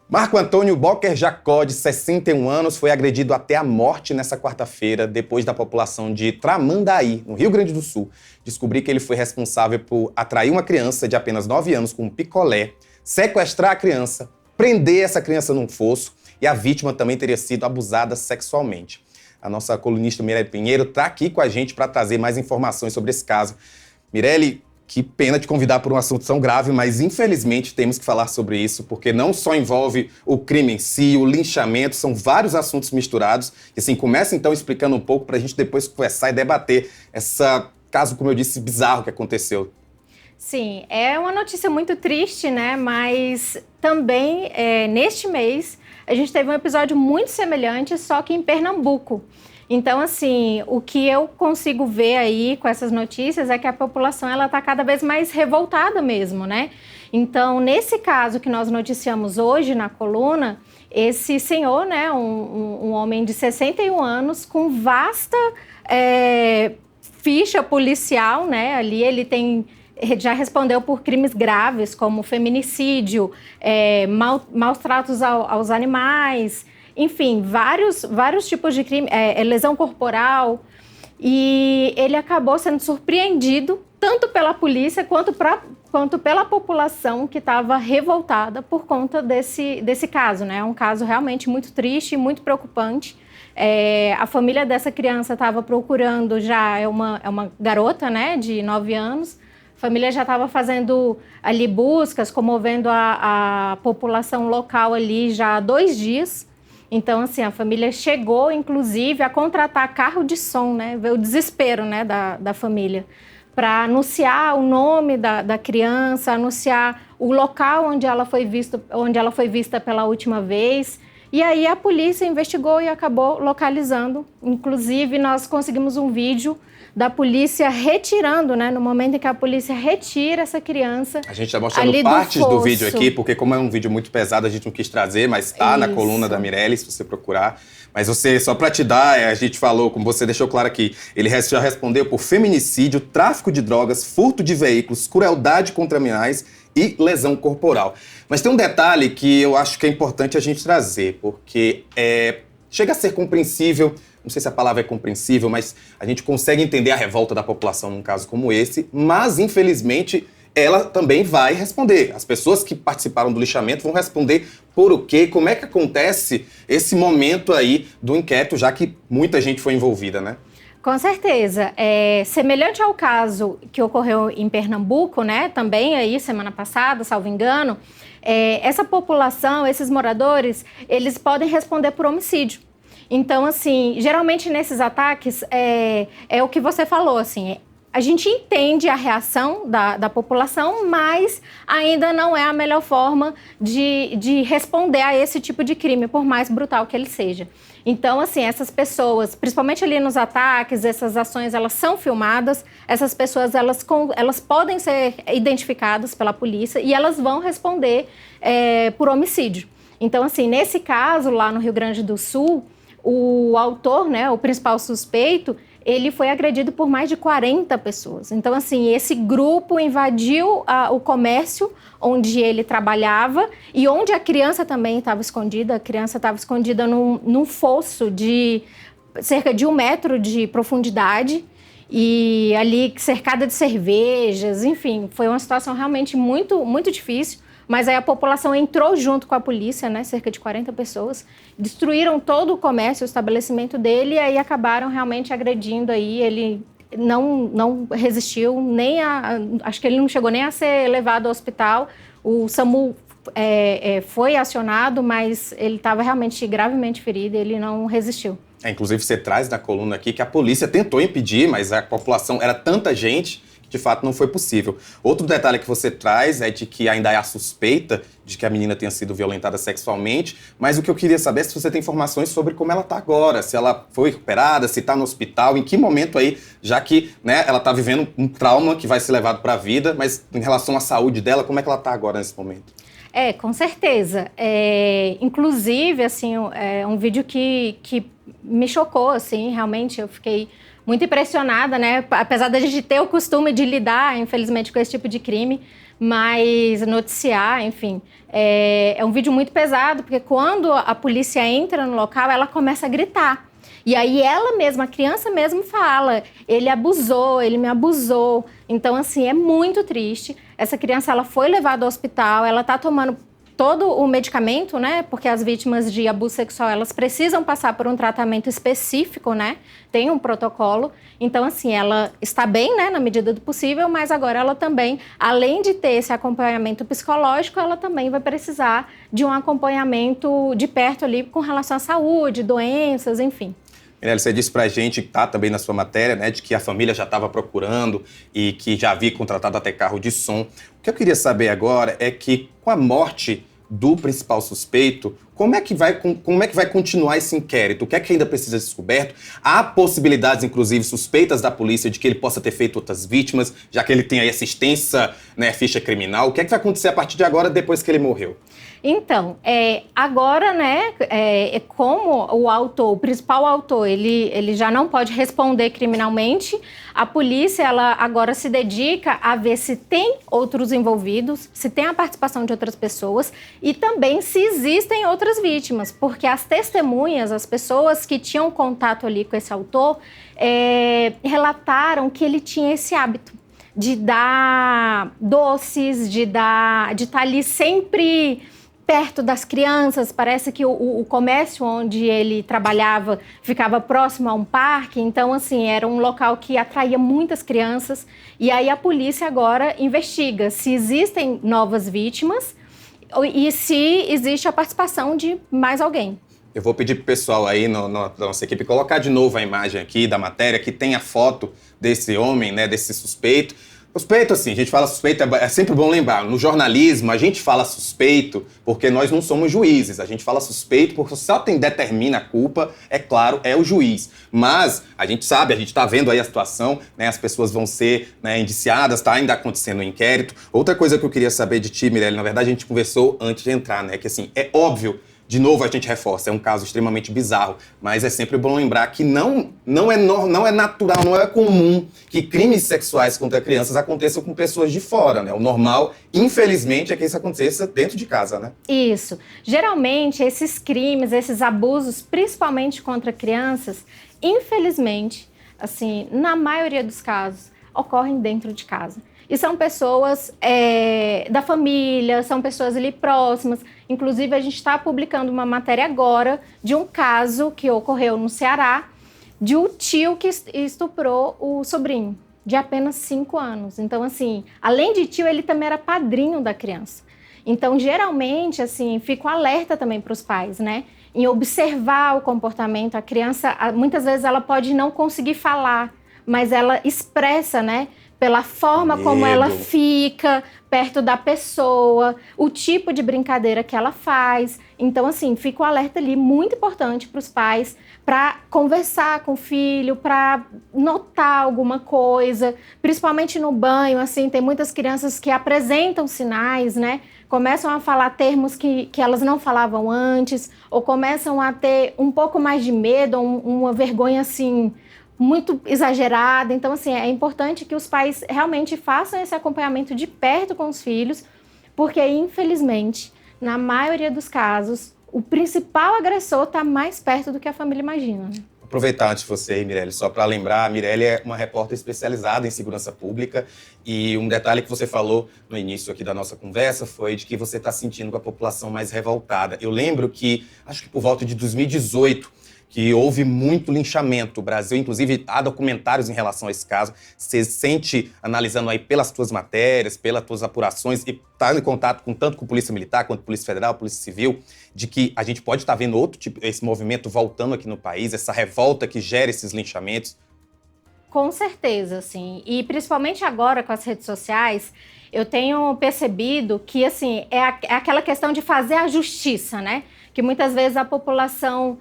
Marco Antônio Boker Jacó, de 61 anos, foi agredido até a morte nessa quarta-feira, depois da população de Tramandaí, no Rio Grande do Sul, descobrir que ele foi responsável por atrair uma criança de apenas 9 anos com um picolé, sequestrar a criança, prender essa criança num fosso e a vítima também teria sido abusada sexualmente. A nossa colunista Mirelle Pinheiro está aqui com a gente para trazer mais informações sobre esse caso. Mirelle, que pena te convidar por um assunto tão grave, mas infelizmente temos que falar sobre isso, porque não só envolve o crime em si, o linchamento, são vários assuntos misturados. E assim, começa então explicando um pouco para a gente depois conversar e debater esse caso, como eu disse, bizarro que aconteceu. Sim, é uma notícia muito triste, né? Mas também, neste mês, a gente teve um episódio muito semelhante, só que em Pernambuco. Então, assim, o que eu consigo ver aí com essas notícias é que a população ela está cada vez mais revoltada mesmo, né? Então, nesse caso que nós noticiamos hoje na coluna, esse senhor, né, um homem de 61 anos com vasta ficha policial, né? Ali ele já respondeu por crimes graves como feminicídio, maus tratos aos animais. Enfim, vários tipos de crime, lesão corporal, e ele acabou sendo surpreendido tanto pela polícia quanto pela população que estava revoltada por conta desse caso, né? É um caso realmente muito triste e muito preocupante. A família dessa criança estava procurando, já é uma garota, né, de 9 anos, a família já estava fazendo ali buscas, comovendo a população local ali já há 2 dias. Então, assim, a família chegou, inclusive, a contratar carro de som, né? Ver o desespero, né, da família, para anunciar o nome da criança, anunciar o local onde ela foi vista pela última vez. E aí a polícia investigou e acabou localizando. Inclusive, nós conseguimos um vídeo da polícia retirando, né? No momento em que a polícia retira essa criança. A gente está mostrando partes do vídeo aqui, porque como é um vídeo muito pesado, a gente não quis trazer, mas está na coluna da Mirelle, se você procurar. Mas você, só para te dar, a gente falou, como você deixou claro aqui, ele já respondeu por feminicídio, tráfico de drogas, furto de veículos, crueldade contra animais e lesão corporal. Mas tem um detalhe que eu acho que é importante a gente trazer, porque chega a ser compreensível. Não sei se a palavra é compreensível, mas a gente consegue entender a revolta da população num caso como esse, mas, infelizmente, ela também vai responder. As pessoas que participaram do lixamento vão responder por o quê, como é que acontece esse momento aí do inquérito, já que muita gente foi envolvida, né? Com certeza. Semelhante ao caso que ocorreu em Pernambuco, né, também aí semana passada, salvo engano, essa população, esses moradores, eles podem responder por homicídio. Então, assim, geralmente nesses ataques, é o que você falou, assim, a gente entende a reação da população, mas ainda não é a melhor forma de responder a esse tipo de crime, por mais brutal que ele seja. Então, assim, essas pessoas, principalmente ali nos ataques, essas ações, elas são filmadas, essas pessoas, elas podem ser identificadas pela polícia e elas vão responder por homicídio. Então, assim, nesse caso, lá no Rio Grande do Sul, o autor, né, o principal suspeito, ele foi agredido por mais de 40 pessoas. Então, assim, esse grupo invadiu o comércio onde ele trabalhava e onde a criança também estava escondida. A criança estava escondida num fosso de cerca de 1 metro de profundidade e ali cercada de cervejas, enfim, foi uma situação realmente muito, muito difícil. Mas aí a população entrou junto com a polícia, né, cerca de 40 pessoas, destruíram todo o comércio, o estabelecimento dele e aí acabaram realmente agredindo aí. Ele não resistiu, acho que ele não chegou nem a ser levado ao hospital. O SAMU foi acionado, mas ele estava realmente gravemente ferido e ele não resistiu. Inclusive você traz na coluna aqui que a polícia tentou impedir, mas a população era tanta gente de fato não foi possível. Outro detalhe que você traz é de que ainda há a suspeita de que a menina tenha sido violentada sexualmente, mas o que eu queria saber é se você tem informações sobre como ela está agora, se ela foi recuperada, se está no hospital, em que momento aí, já que, né, ela está vivendo um trauma que vai ser levado para a vida, mas em relação à saúde dela, como é que ela está agora nesse momento? Com certeza. Inclusive, assim, um vídeo que me chocou, assim, realmente eu fiquei muito impressionada, né? Apesar da gente ter o costume de lidar, infelizmente, com esse tipo de crime, mas noticiar, enfim. É um vídeo muito pesado, porque quando a polícia entra no local, ela começa a gritar. E aí ela mesma, a criança mesmo fala, ele abusou, ele me abusou. Então, assim, é muito triste. Essa criança, ela foi levada ao hospital, ela está tomando todo o medicamento, né? Porque as vítimas de abuso sexual, elas precisam passar por um tratamento específico, né? Tem um protocolo. Então, assim, ela está bem, né? Na medida do possível, mas agora ela também, além de ter esse acompanhamento psicológico, ela também vai precisar de um acompanhamento de perto ali com relação à saúde, doenças, enfim. Mirelle, você disse pra gente, que tá também na sua matéria, né, de que a família já estava procurando e que já havia contratado até carro de som. O que eu queria saber agora é que, com a morte do principal suspeito, como é que vai continuar esse inquérito? O que é que ainda precisa ser descoberto? Há possibilidades, inclusive, suspeitas da polícia de que ele possa ter feito outras vítimas, já que ele tem aí essa extensa, né, ficha criminal. O que é que vai acontecer a partir de agora, depois que ele morreu? Então, agora, né, como o principal autor, ele já não pode responder criminalmente, a polícia, ela agora se dedica a ver se tem outros envolvidos, se tem a participação de outras pessoas e também se existem outras vítimas, porque as testemunhas, as pessoas que tinham contato ali com esse autor, relataram que ele tinha esse hábito de dar doces, de estar ali sempre perto das crianças. Parece que o comércio onde ele trabalhava ficava próximo a um parque, então, assim, era um local que atraía muitas crianças. E aí a polícia agora investiga se existem novas vítimas e se existe a participação de mais alguém. Eu vou pedir pro pessoal aí da nossa equipe colocar de novo a imagem aqui da matéria, que tem a foto desse homem, né, desse suspeito. Suspeito, assim, a gente fala suspeito, é sempre bom lembrar, no jornalismo a gente fala suspeito porque nós não somos juízes, a gente fala suspeito porque só quem determina a culpa, é claro, é o juiz. Mas a gente sabe, a gente tá vendo aí a situação, né, as pessoas vão ser, né, indiciadas, tá ainda acontecendo o inquérito. Outra coisa que eu queria saber de ti, Mirelle, na verdade a gente conversou antes de entrar, né, que assim, é óbvio, de novo a gente reforça, é um caso extremamente bizarro, mas é sempre bom lembrar que não é natural, não é comum que crimes sexuais contra crianças aconteçam com pessoas de fora, né? O normal, infelizmente, é que isso aconteça dentro de casa, né? Isso. Geralmente, esses crimes, esses abusos, principalmente contra crianças, infelizmente, assim, na maioria dos casos, ocorrem dentro de casa. E são pessoas da família, são pessoas ali próximas. Inclusive, a gente está publicando uma matéria agora de um caso que ocorreu no Ceará, de um tio que estuprou o sobrinho, de apenas 5 anos. Então, assim, além de tio, ele também era padrinho da criança. Então, geralmente, assim, fico alerta também para os pais, né? Em observar o comportamento. A criança, muitas vezes, ela pode não conseguir falar, mas ela expressa, né? Pela forma como ela fica perto da pessoa, o tipo de brincadeira que ela faz. Então, assim, fica o alerta ali, muito importante para os pais, para conversar com o filho, para notar alguma coisa, principalmente no banho, assim, tem muitas crianças que apresentam sinais, né? Começam a falar termos que elas não falavam antes, ou começam a ter um pouco mais de medo, uma vergonha, assim, muito exagerada. Então, assim, é importante que os pais realmente façam esse acompanhamento de perto com os filhos, porque, infelizmente, na maioria dos casos, o principal agressor está mais perto do que a família imagina. Né? Aproveitar antes de você aí, Mirelle, só para lembrar, a Mirelle é uma repórter especializada em segurança pública e um detalhe que você falou no início aqui da nossa conversa foi de que você está sentindo a população mais revoltada. Eu lembro que, acho que por volta de 2018, que houve muito linchamento. O Brasil, inclusive, há documentários em relação a esse caso. Você sente, analisando aí pelas tuas matérias, pelas tuas apurações, e está em contato tanto com a Polícia Militar, quanto Polícia Federal, Polícia Civil, de que a gente pode estar vendo outro tipo, esse movimento voltando aqui no país, essa revolta que gera esses linchamentos? Com certeza, sim. E principalmente agora com as redes sociais, eu tenho percebido que, assim, é aquela questão de fazer a justiça, né? Que muitas vezes a população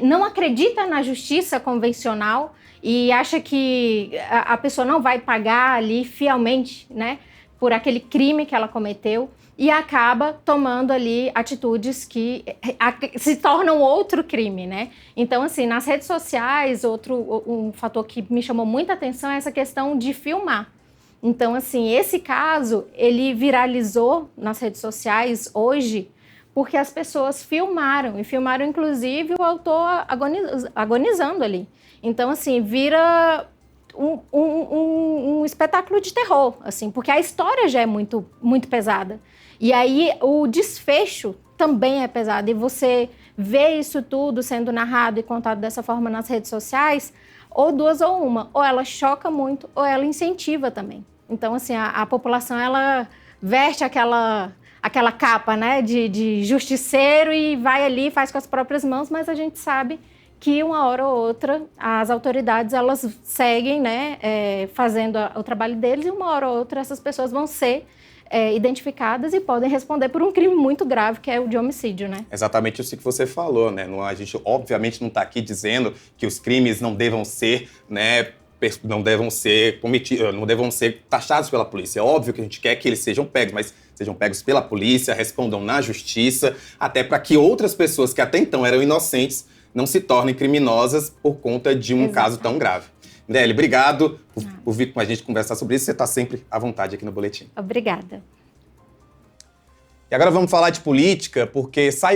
não acredita na justiça convencional e acha que a pessoa não vai pagar ali fielmente, né, por aquele crime que ela cometeu e acaba tomando ali atitudes que se tornam outro crime, né? Então, assim, nas redes sociais, um fator que me chamou muita atenção é essa questão de filmar. Então, assim, esse caso, ele viralizou nas redes sociais hoje porque as pessoas filmaram, e filmaram, inclusive, o autor agonizando ali. Então, assim, vira um espetáculo de terror, assim, porque a história já é muito, muito pesada. E aí, o desfecho também é pesado. E você vê isso tudo sendo narrado e contado dessa forma nas redes sociais, ou duas ou uma. Ou ela choca muito, ou ela incentiva também. Então, assim, a população, ela veste aquela capa, né, de justiceiro e vai ali, faz com as próprias mãos, mas a gente sabe que uma hora ou outra as autoridades, elas seguem, né, fazendo o trabalho deles, e uma hora ou outra essas pessoas vão ser identificadas e podem responder por um crime muito grave, que é o de homicídio, né? Exatamente isso que você falou, né? A gente, obviamente, não está aqui dizendo que os crimes não devam ser, né, não devam ser cometidos, não devam ser taxados pela polícia. É óbvio que a gente quer que eles sejam pegos, mas sejam pegos pela polícia, respondam na justiça, até para que outras pessoas que até então eram inocentes não se tornem criminosas por conta de um caso tão grave. Mirelle, obrigado por vir com a gente conversar sobre isso. Você está sempre à vontade aqui no Boletim. Obrigada. E agora vamos falar de política, porque saiu